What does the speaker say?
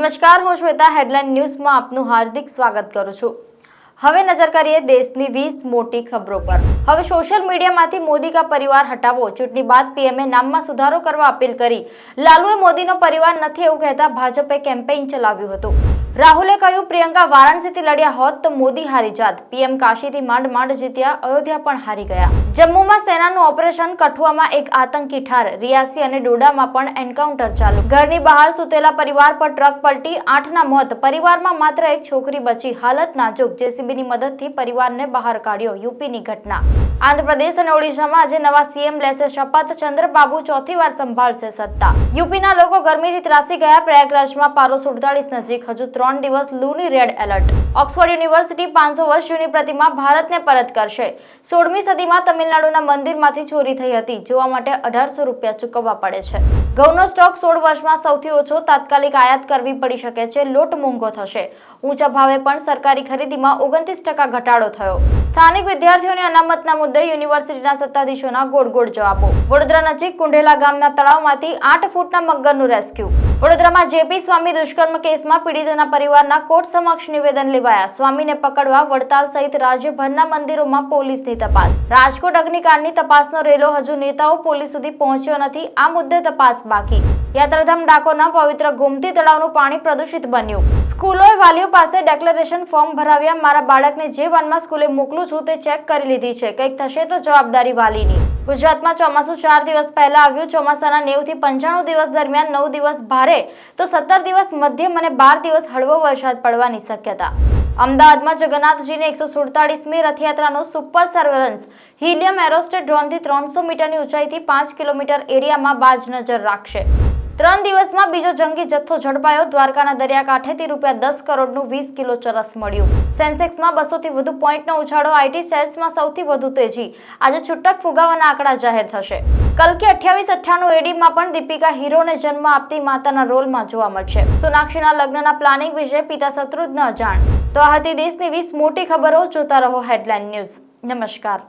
નમસ્કાર, હું શ્વેતા હેડલાઇન ન્યૂઝમાં આપનું હાર્દિક સ્વાગત કરું છું। હવે નજર કરીએ દેશની 20 મોટી ખબરો પર। હવે સોશિયલ મીડિયામાંથી મોદી કા પરિવાર હટાવો। ચૂંટણી બાદ પીએમએ નામમાં સુધારો કરવા અપીલ કરી। લાલુએ મોદીનો પરિવાર નથી એવું કહેતા ભાજપે કેમ્પેઇન ચલાવ્યું હતું। રાહુલે કહ્યું પ્રિયંકા વારાણસીથી લડ્યા હોત તો મોદી હારી જાત। પીએમ કાશીથી માંડ જીત્યા, અયોધ્યા પણ હારી ગયા। જમ્મુમાં સેનાનું ઓપરેશન, કઠુઆમાં એક આતંકી ઠાર। રિયાસી અને ડોડામાં પણ એન્કાઉન્ટર ચાલુ। ઘરની બહાર સૂતેલા પરિવાર પર ટ્રક પલટી, 8ના મોત। પરિવારમાં માત્ર એક છોકરી બચી, હાલત નાજુક। જેસીબીની મદદથી પરિવારને બહાર કાઢ્યો। યુપીની ઘટના। આંધ્રપ્રદેશ અને ઓડિશામાં આજે નવા સીએમ લેશે શપથ। ચંદ્રબાબુ ચોથી વાર સંભાળશે સત્તા। યુપીના લોકો ગરમીથી ત્રાસી ગયા। પ્રયાગરાજમાં પારો 47 નજીક, હજુ 3 દિવસ લૂની રેડ એલર્ટ। ઓક્સફર્ડ યુનિવર્સિટી 500 વર્ષ જૂની પ્રતિમા ભારતને પરત કરશે। 16મી સદીમાં તમિલનાડુના મંદિરમાંથી ચોરી થઈ હતી। જોવા માટે 1800 રૂપિયા ચૂકવવા પડે છે। ઘઉંનો સ્ટોક 16 વર્ષમાં સૌથી ઓછો। તાત્કાલિક આયાત કરવી પડી શકે છે। લોટ મોંઘો થશે। ઊંચા ભાવે પણ સરકારી ખરીદીમાં 29% ઘટાડો થયો। સ્થાનિક વિદ્યાર્થીઓની અનામતના મુદ્દે યુનિવર્સિટીના સત્તાધીશોના ગોળ જવાબો। વડોદરા નજીક કુંઢેલા ગામના તળાવમાંથી 8 ફૂટના મગરનું રેસ્ક્યુ। વડોદરામાં જેપી સ્વામી દુષ્કર્મ કેસમાં પીડિતના પરિવારના કોર્ટ સમક્ષ નિવેદન લેવાયા। સ્વામીને પકડવા વડતાલ સહિત રાજ્યભરના મંદિરોમાં પોલીસની તપાસ। રાજકોટ અગ્નિકાંડની તપાસનો રેલો હજુ નેતાઓ પોલીસ સુધી પહોંચ્યો નથી। આ મુદ્દે તપાસ બાકી। યાત્રાધામ ડાકોરના પવિત્ર ગોમતી તળાવનું પાણી પ્રદૂષિત બન્યું। સ્કૂલોએ વાલીઓ પાસે ડેક્લેરેશન ફોર્મ ભરાવ્યા। મારા બાળકને જે વાનમાં સ્કૂલે મોકલું છું તે ચેક કરી લીધી છે। કંઈક થશે તો જવાબદારી વાલીની। ગુજરાતમાં ચોમાસું 4 દિવસ પહેલા આવ્યું। ચોમાસાના 90 થી 95 દિવસ દરમિયાન 9 દિવસ ભારે તો 17 દિવસ મધ્યમ અને 12 દિવસ હળવો વરસાદ પડવાની શક્યતા। અમદાવાદમાં જગન્નાથજીની 147મી રથયાત્રાનું સુપર સર્વેલન્સ। હિલિયમ એરોસ્ટેટ ડ્રોનથી 300 મીટરની ઊંચાઈથી 5 કિલોમીટર એરિયામાં બાજ નજર રાખશે। 3 દિવસમાં બીજો જંગી જથ્થો ઝડપાયો। દ્વારકાના દરિયાકાંઠેથી ₹10 કરોડનું 20 કિલો ચરસ મળ્યું। સેન્સેક્સમાં 200 થી વધુ પોઈન્ટનો ઉછાળો। આઈટી શેર્સમાં સૌથી વધુ તેજી। આજે છૂટક ફુગાવાના આંકડા જાહેર થશે। કલકી 2898 એડીમાં પણ દીપિકા હીરોને જન્મ આપતી માતાના રોલમાં જોવા મળશે। સોનાક્ષીના લગ્નના પ્લાનિંગ વિશે પિતા શત્રુઘ્ન અજાણ। તો આ હતી દેશની 20 મોટી ખબરો। જોતા રહો હેડલાઇન ન્યૂઝ। નમસ્કાર।